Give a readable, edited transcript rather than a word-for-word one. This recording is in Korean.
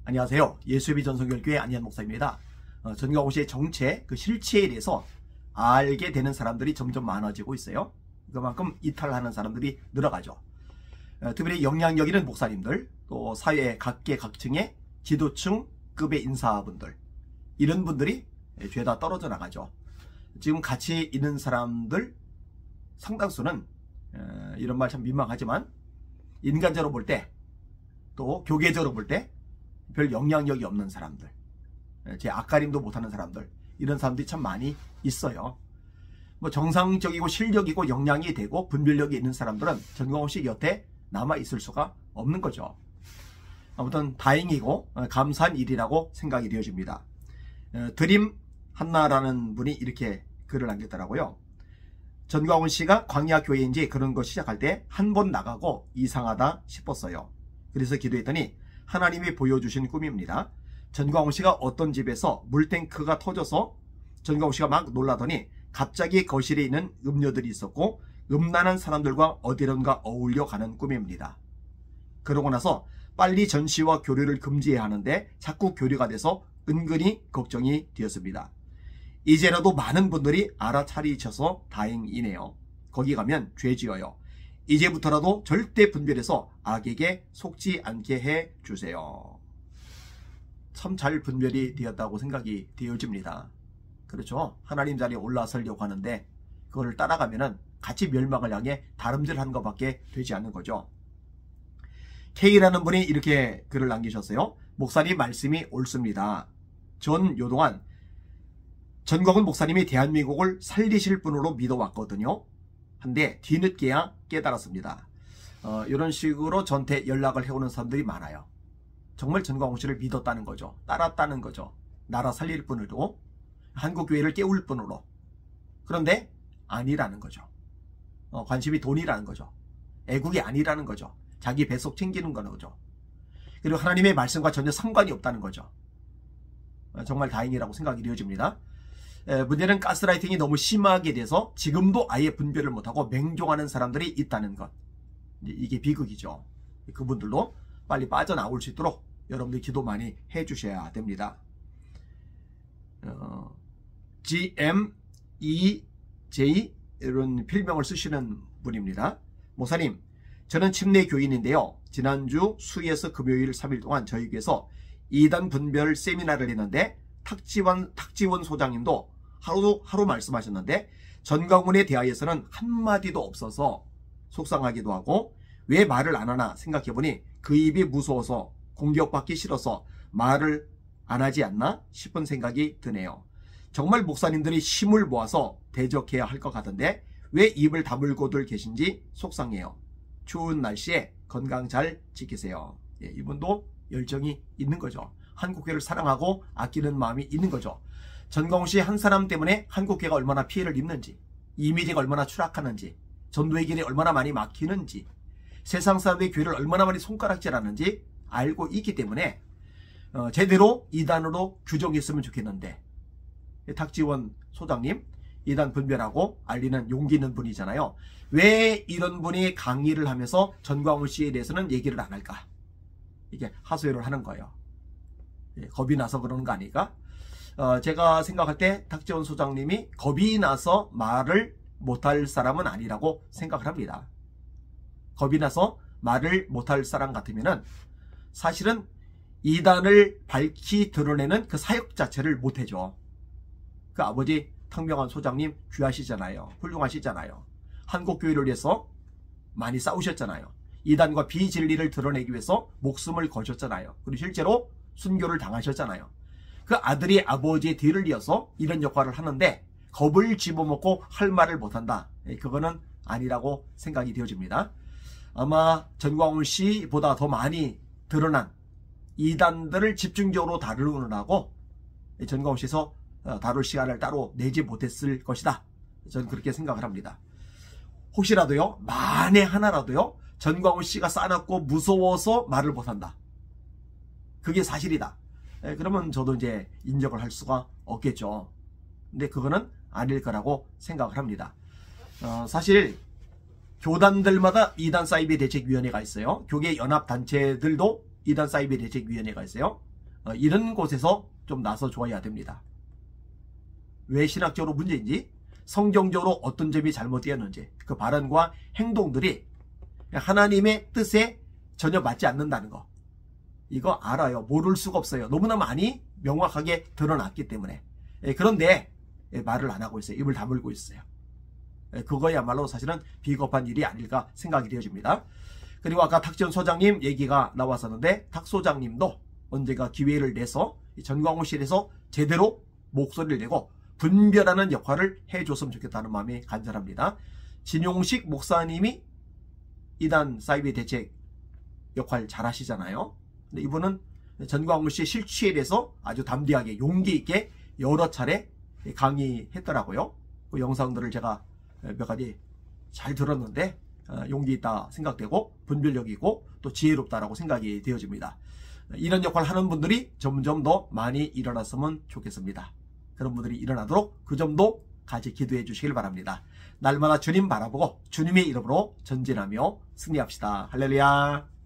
안녕하세요. 예수비 전성결교회 안희한 목사입니다. 전광훈 씨의 정체, 그 실체에 대해서 알게 되는 사람들이 점점 많아지고 있어요. 그만큼 이탈하는 사람들이 늘어가죠. 특별히 영향력 있는 목사님들, 또 사회 각계각층의 지도층급의 인사분들, 이런 분들이 죄다 떨어져 나가죠. 지금 같이 있는 사람들 상당수는 이런 말 참 민망하지만 인간적으로 볼 때, 또 교계적으로 볼 때 별 영향력이 없는 사람들, 제 앞가림도 못하는 사람들, 이런 사람들이 참 많이 있어요. 뭐 정상적이고 실력이고 역량이 되고 분별력이 있는 사람들은 전광훈 씨 곁에 남아 있을 수가 없는 거죠. 아무튼 다행이고 감사한 일이라고 생각이 되어집니다. 드림 한나라는 분이 이렇게 글을 남겼더라고요. 전광훈 씨가 광야 교회인지 그런 거 시작할 때 한 번 나가고 이상하다 싶었어요. 그래서 기도했더니 하나님이 보여주신 꿈입니다. 전광훈 씨가 어떤 집에서 물탱크가 터져서 전광훈 씨가 막 놀라더니 갑자기 거실에 있는 음료들이 있었고 음란한 사람들과 어디론가 어울려 가는 꿈입니다. 그러고 나서 빨리 전시와 교류를 금지해야 하는데 자꾸 교류가 돼서 은근히 걱정이 되었습니다. 이제라도 많은 분들이 알아차리셔서 다행이네요. 거기 가면 죄 지어요. 이제부터라도 절대 분별해서 악에게 속지 않게 해주세요. 참 잘 분별이 되었다고 생각이 되어집니다. 그렇죠. 하나님 자리에 올라서려고 하는데 그걸 따라가면은 같이 멸망을 향해 다름질하는 것밖에 되지 않는 거죠. K라는 분이 이렇게 글을 남기셨어요. 목사님 말씀이 옳습니다. 전 요동안 전광훈 목사님이 대한민국을 살리실 분으로 믿어왔거든요. 한데 뒤늦게야 깨달았습니다. 이런 식으로 저한테 연락을 해오는 사람들이 많아요. 정말 전광훈 씨를 믿었다는 거죠. 따랐다는 거죠. 나라 살릴 분으로, 한국교회를 깨울 분으로. 그런데 아니라는 거죠. 관심이 돈이라는 거죠. 애국이 아니라는 거죠. 자기 배속 챙기는 거죠. 그리고 하나님의 말씀과 전혀 상관이 없다는 거죠. 정말 다행이라고 생각이 되어집니다. 문제는 가스라이팅이 너무 심하게 돼서 지금도 아예 분별을 못하고 맹종하는 사람들이 있다는 것. 이게 비극이죠. 그분들도 빨리 빠져나올 수 있도록 여러분들 기도 많이 해주셔야 됩니다. GMEJ 이런 필명을 쓰시는 분입니다. 목사님, 저는 침례 교인인데요. 지난주 수에서 금요일 3일 동안 저희 교회에서 2단 분별 세미나를 했는데 탁지원 소장님도 하루 말씀하셨는데 전광훈에 대하여서는 한마디도 없어서 속상하기도 하고 왜 말을 안 하나 생각해보니 그 입이 무서워서 공격받기 싫어서 말을 안 하지 않나 싶은 생각이 드네요. 정말 목사님들이 힘을 모아서 대적해야 할 것 같은데 왜 입을 다물고들 계신지 속상해요. 추운 날씨에 건강 잘 지키세요. 이분도 열정이 있는 거죠. 한국교회를 사랑하고 아끼는 마음이 있는 거죠. 전광훈 씨 한 사람 때문에 한국교회가 얼마나 피해를 입는지, 이미지가 얼마나 추락하는지, 전도의 길이 얼마나 많이 막히는지, 세상 사람의 교회를 얼마나 많이 손가락질하는지 알고 있기 때문에 제대로 이단으로 규정했으면 좋겠는데, 탁지원 소장님 이단 분별하고 알리는 용기 있는 분이잖아요. 왜 이런 분이 강의를 하면서 전광훈 씨에 대해서는 얘기를 안 할까? 이게 하소연을 하는 거예요. 겁이 나서 그러는 거 아닐까? 제가 생각할 때 탁지원 소장님이 겁이 나서 말을 못할 사람은 아니라고 생각을 합니다. 겁이 나서 말을 못할 사람 같으면은 사실은 이단을 밝히 드러내는 그 사역 자체를 못해줘. 그 아버지 탕명환 소장님 귀하시잖아요. 훌륭하시잖아요. 한국교회를 위해서 많이 싸우셨잖아요. 이단과 비진리를 드러내기 위해서 목숨을 거셨잖아요. 그리고 실제로 순교를 당하셨잖아요. 그 아들이 아버지의 뒤를 이어서 이런 역할을 하는데 겁을 집어먹고 할 말을 못한다. 그거는 아니라고 생각이 되어집니다. 아마 전광훈 씨보다 더 많이 드러난 이단들을 집중적으로 다루느라고 전광훈 씨에서 다룰 시간을 따로 내지 못했을 것이다. 저는 그렇게 생각을 합니다. 혹시라도요, 만에 하나라도요, 전광훈 씨가 싸납고 무서워서 말을 못한다. 그게 사실이다. 그러면 저도 이제 인정을 할 수가 없겠죠. 근데 그거는 아닐 거라고 생각을 합니다. 사실 교단들마다 이단 사이비 대책위원회가 있어요. 교계 연합단체들도 이단 사이비 대책위원회가 있어요. 이런 곳에서 좀 나서 줘야 됩니다. 왜 신학적으로 문제인지, 성경적으로 어떤 점이 잘못되었는지, 그 발언과 행동들이 하나님의 뜻에 전혀 맞지 않는다는 거, 이거 알아요. 모를 수가 없어요. 너무나 많이 명확하게 드러났기 때문에. 그런데 말을 안 하고 있어요. 입을 다물고 있어요. 그거야말로 사실은 비겁한 일이 아닐까 생각이 되어집니다. 그리고 아까 탁지원 소장님 얘기가 나왔었는데, 탁 소장님도 언젠가 기회를 내서 전광훈실에서 제대로 목소리를 내고 분별하는 역할을 해줬으면 좋겠다는 마음이 간절합니다. 진용식 목사님이 이단 사이비 대책 역할 잘 하시잖아요. 근데 이분은 전광훈 씨의 실추에 대해서 아주 담대하게 용기 있게 여러 차례 강의했더라고요. 그 영상들을 제가 몇 가지 잘 들었는데 용기 있다 생각되고 분별력 있고 또 지혜롭다라고 생각이 되어집니다. 이런 역할을 하는 분들이 점점 더 많이 일어났으면 좋겠습니다. 그런 분들이 일어나도록 그 점도 같이 기도해 주시길 바랍니다. 날마다 주님 바라보고 주님의 이름으로 전진하며 승리합시다. 할렐루야.